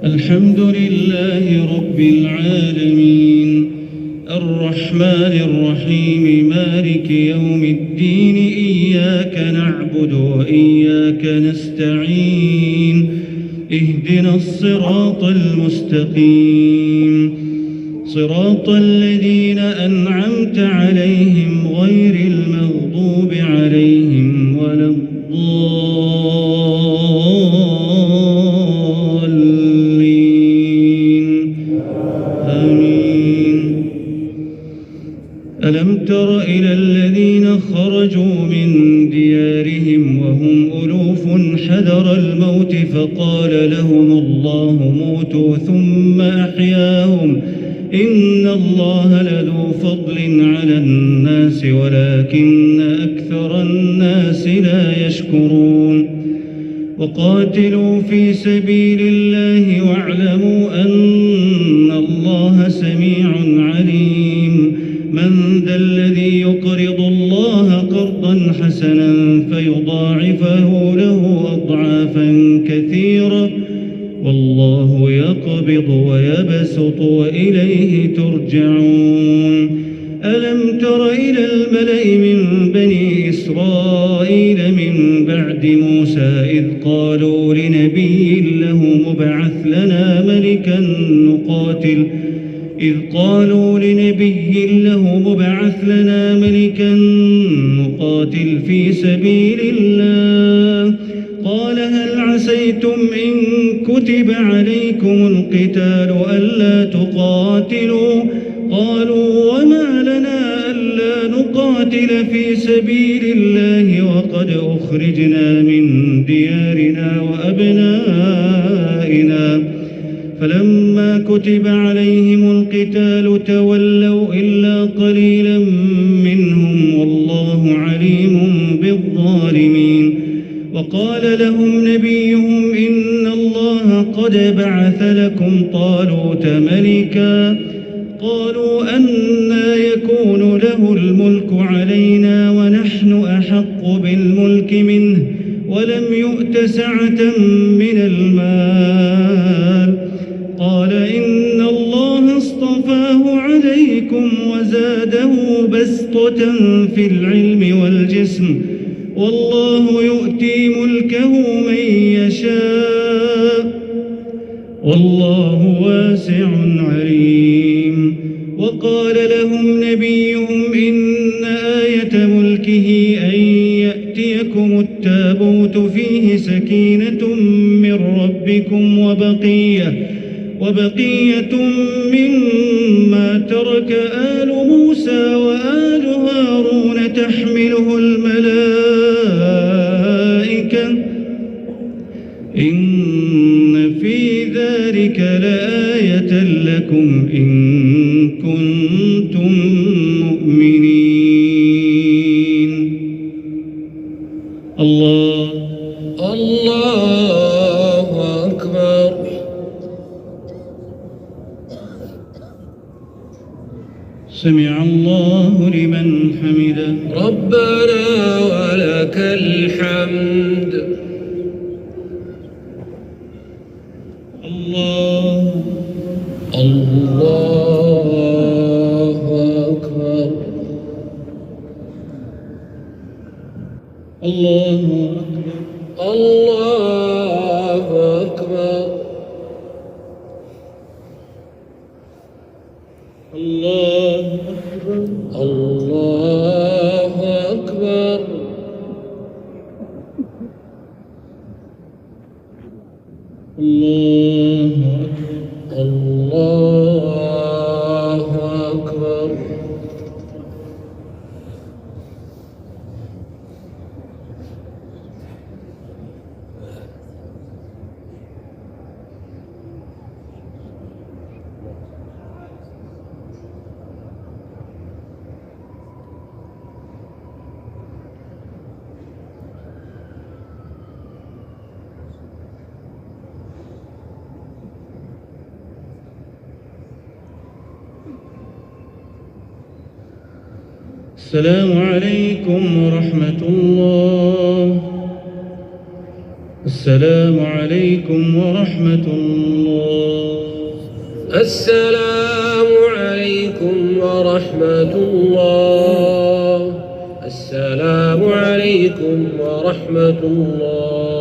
الحمد لله رب العالمين الرحمن الرحيم مالك يوم الدين إياك نعبد وإياك نستعين اهدنا الصراط المستقيم صراط الذين أنعمت عليهم غير المغضوب عليهم ولا الضالين آمين. ألم تر إلى الذين خرجوا من ديارهم وهم ألوف حذر الموت فقال لهم الله موتوا ثم أحياهم إن الله لذو فضل على الناس ولكن أكثر الناس لا يشكرون وقاتلوا في سبيل الله واعلموا أن الله سميع عليم من ذا الذي يقرض الله قرضا حسنا فيضاعفه له أضعافا كثيرة والله يقبض ويبسط وإليه ترجعون. ألم تر إلى الملأ من بني إسرائيل من بعد موسى إذ قالوا لنبي له مبعث لنا ملكا نقاتل في سبيل الله قال هل عسيتم إن كتب عليكم القتال ألا تقاتلوا قالوا وما لنا ألا نقاتل في سبيل الله وقد أخرجنا من ديارنا وأبنائنا فلما كتب عليهم القتال تولوا إلا قليلا منهم والله عليم بالظالمين. وقال لهم نبيهم إن الله قد بعث لكم طالوت ملكا قالوا أنى يكون له الملك علينا ونحن أحق بالملك منه ولم يؤت سعة من المال قال إن الله اصطفاه عليكم وزاده بسطة في العلم والجسم والله يؤتي ملكه من يشاء والله واسع عليم. وقال لهم نبيهم إن آية ملكه أن يأتيكم التابوت فيه سكينة من ربكم وبقية مما ترك آل موسى وآل هارون تحمله الملائكة إن في ذلك لآية لكم إن كنتم مؤمنين. الله أكبر. سمع الله لمن حمده ربنا ولك الحمد. الله أكبر. الله أكبر. الله أكبر. الله أكبر. الله أكبر. الله أكبر. السلام عليكم ورحمة الله. السلام عليكم ورحمة الله. الله. السلام عليكم ورحمة الله. السلام عليكم ورحمة الله.